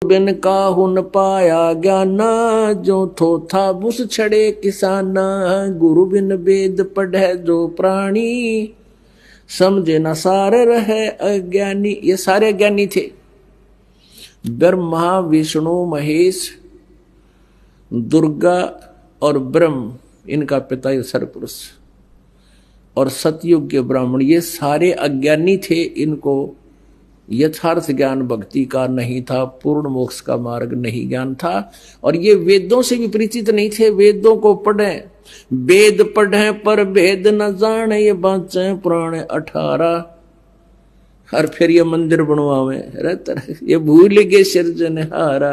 बिन काहू न पाया ज्ञाना, जो थो था बुस छड़े किसाना। गुरु बिन वेद पढ़े जो प्राणी, समझे न सार रहे अज्ञानी। ये सारे अज्ञानी थे। ब्रह्मा विष्णु महेश दुर्गा और ब्रह्म, इनका पिता ये सरपुरुष और सतयुग के ब्राह्मण, ये सारे अज्ञानी थे। इनको यथार्थ ज्ञान भक्ति का नहीं था, पूर्ण मोक्ष का मार्ग नहीं ज्ञान था। और ये वेदों से भी परिचित नहीं थे। वेदों को पढ़े, वेद पढ़े पर भेद न जाने, ये बाँचे पुराण 18। और फिर ये मंदिर बनवावे रहता, ये भूल गए सिरजनहारा।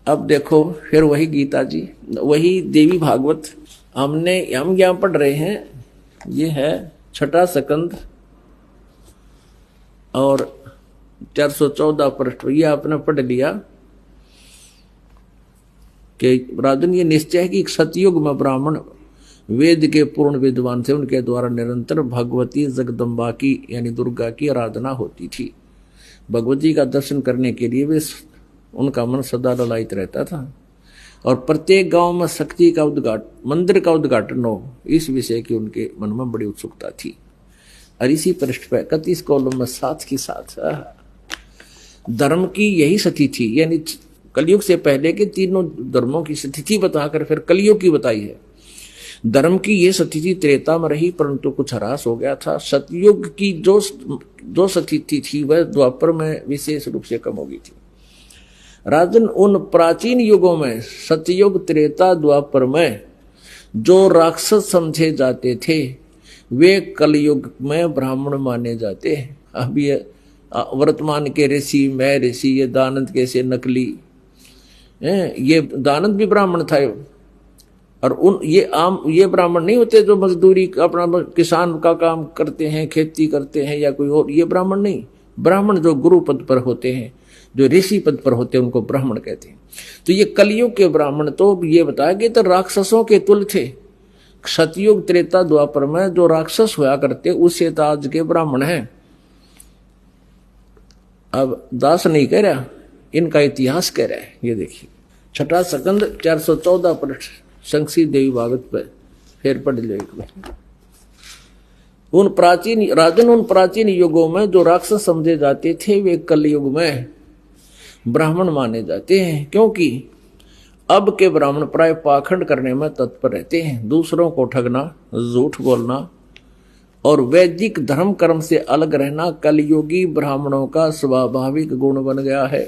अब देखो फिर वही गीता जी, वही देवी भागवत हम यहाँ पढ़ रहे हैं। ये है छठा स्कंद और 414 पृष्ठ। ये आपने पढ़ लिया कि राजन ये निश्चय है कि सतयुग में ब्राह्मण वेद के पूर्ण विद्वान थे। उनके द्वारा निरंतर भगवती जगदम्बा की यानी दुर्गा की आराधना होती थी। भगवती का दर्शन करने के लिए वे उनका मन सदा ललायित रहता था। और प्रत्येक गांव में शक्ति का उद्घाटन, मंदिर का उद्घाटन हो, इस विषय की उनके मन में बड़ी उत्सुकता थी। और इसी पृष्ठ पर 31 कॉलम में साथ की साथ धर्म की यही स्थिति थी, यानी कलयुग से पहले के तीनों धर्मों की स्थिति बताकर फिर कलयुग की बताई है। धर्म की ये स्थिति त्रेता में रही, परंतु कुछ ह्रास हो गया था। सतयुग की जो स्थिति थी वह द्वापर में विशेष रूप से कम हो गई थी। राजन उन प्राचीन युगों में सतयुग त्रेता द्वापर में जो राक्षस समझे जाते थे वे कलयुग में ब्राह्मण माने जाते हैं। अब ये वर्तमान के ऋषि, मैं ऋषि, ये दानंद कैसे नकली, ये दानंद भी ब्राह्मण था। और ये ब्राह्मण नहीं होते जो मजदूरी अपना किसान का काम करते हैं, खेती करते हैं या कोई और, ये ब्राह्मण नहीं। ब्राह्मण जो गुरु पद पर होते हैं, जो ऋषि पद पर होते हैं, उनको ब्राह्मण कहते हैं। तो ये कलयुग के ब्राह्मण तो ये बताया कि तो राक्षसों के तुल्य थे। सतयुग त्रेता द्वापर में जो राक्षस हुआ करते उससे तो आज के ब्राह्मण हैं। अब दास नहीं कह रहा, इनका इतिहास कह रहा है। ये देखिए छठा स्कंद 414 पृष्ठ शंकसी देवी भागवत पर फिर पढ़ लो एक बार। उन प्राचीन युगों में जो राक्षस समझे जाते थे वे कलयुग में ब्राह्मण माने जाते हैं, क्योंकि अब के ब्राह्मण प्राय पाखंड करने में तत्पर रहते हैं। दूसरों को ठगना, झूठ बोलना और वैदिक धर्म कर्म से अलग रहना कलयुगी ब्राह्मणों का स्वाभाविक गुण बन गया है।